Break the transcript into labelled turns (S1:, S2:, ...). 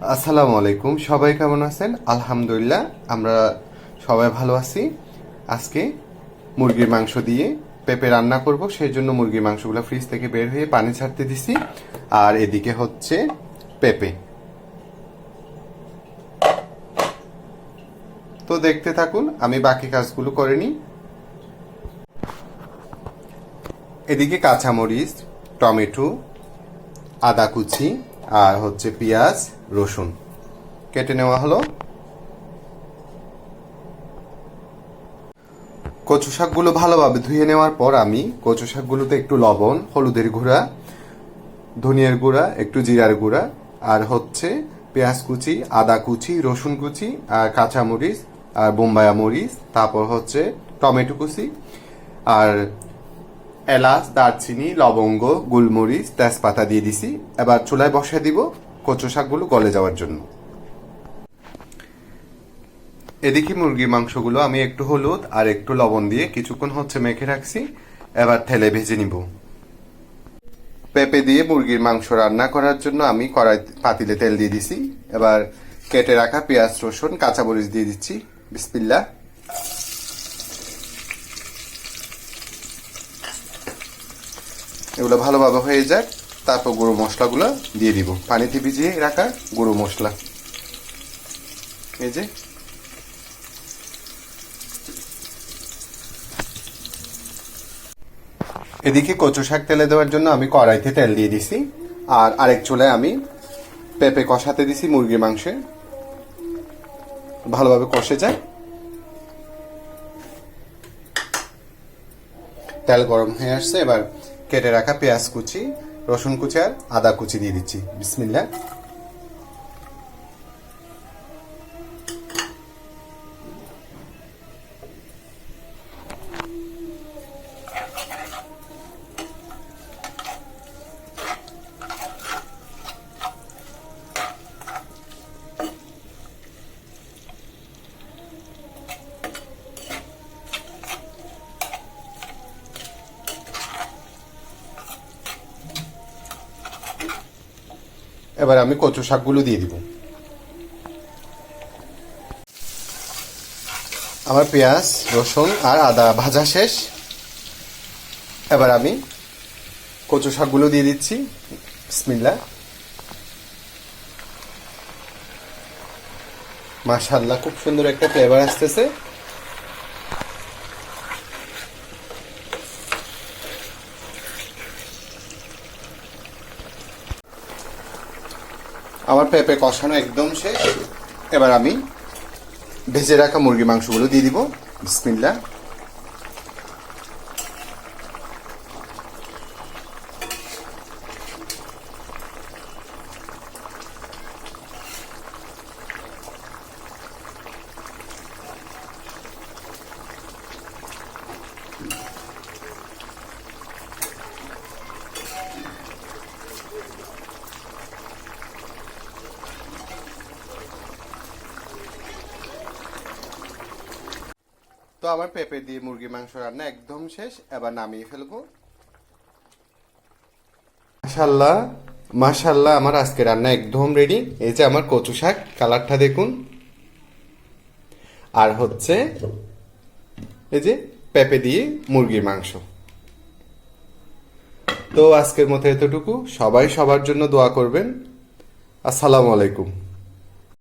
S1: আসসালামু আলাইকুম, সবাই কেমন আছেন? আলহামদুলিল্লাহ, আমরা সবাই ভালো আছি। আজকে মুরগির মাংস দিয়ে পেঁপে রান্না করব, সেই জন্য মুরগির মাংসগুলো ফ্রিজ থেকে বের হয়ে পানি ছাড়তে দিছি। আর এদিকে হচ্ছে পেঁপে। তো দেখতে থাকুন, আমি বাকি কাজগুলো করে নিই। এদিকে কাঁচামরিচ, টমেটো, আদা কুচি আর হচ্ছে পেঁয়াজ, রসুন কেটে নেওয়া হলো। কচু শাকগুলো ভালোভাবে ধুয়ে নেওয়ার পর আমি কচু শাকগুলোতে একটু লবণ, হলুদের গুঁড়া, ধনিয়ার গুঁড়া, একটু জিরার গুঁড়া আর হচ্ছে পেঁয়াজ কুচি, আদা কুচি, রসুন কুচি আর কাঁচামরিচ আর বোম্বাইয়া মরিচ, তারপর হচ্ছে টমেটো কুচি আর এলাচ, দারচিনি, লবঙ্গ, গোলমরিচ, তেজপাতা দিয়ে দিছি। এবার চুলায় বসিয়ে দিব কচু শাকগুলো গলে যাওয়ার জন্য। এদিকে মুরগির মাংসগুলো আমি একটু হলুদ আর একটু লবণ দিয়ে কিছুক্ষণ হচ্ছে মেখে রাখছি। এবার তেলে ভেজে নিব। পেঁপে দিয়ে মুরগির মাংস রান্না করার জন্য আমি কড়াই পাতিলে তেল দিয়ে দিছি। এবার কেটে রাখা পেঁয়াজ, রসুন, কাঁচামরিচ দিয়ে দিচ্ছি। বিসমিল্লাহ। এগুলো ভালোভাবে হয়ে যাক, তারপর গুঁড়ো মশলাগুলো দিয়ে দিব। পানিতে ভিজিয়ে রাখা গুঁড়ো মশলা, এই যে। এদিকে কচু শাক তেলে দেওয়ার জন্য আমি কড়াইতে তেল দিয়ে দিছি। আর আরেক চুলায় আমি পেঁপে কষাতে দিছি মুরগির মাংসে, ভালোভাবে কষে যায়। তেল গরম হয়ে আসছে। এবার কেটে রাখা পেঁয়াজ কুচি, রসুন কুচি আর আদা কুচি দিয়ে দিচ্ছি। বিসমিল্লাহ। এবার আমি কচু শাকগুলো দিয়ে দিব। আমার পেঁয়াজ, রসুন আর আদা ভাজা শেষ। এবার আমি কচু শাকগুলো দিয়ে দিচ্ছি। বিসমিল্লাহ। মাশাআল্লাহ, খুব সুন্দর একটা ফ্লেভার আসতেছে। আমার পেঁপে কষানো একদম শেষ। এবার আমি ভেজে রাখা মুরগির মাংসগুলো দিয়ে দিব। বিসমিল্লাহ। তো আমার পেঁপে দিয়ে মুরগির মাংস রান্না একদম শেষ। এবার নামিয়ে ফেলবো। মাশাল্লাহ, মাশাল্লাহ, আমার আজকে রান্না একদম রেডি। এই যে আমার কচু শাক, কালারটা দেখুন। আর হচ্ছে এই যে পেঁপে দিয়ে মুরগির মাংস। তো আজকের মতো এতটুকু। সবাই সবার জন্য দোয়া করবেন। আসসালামু আলাইকুম।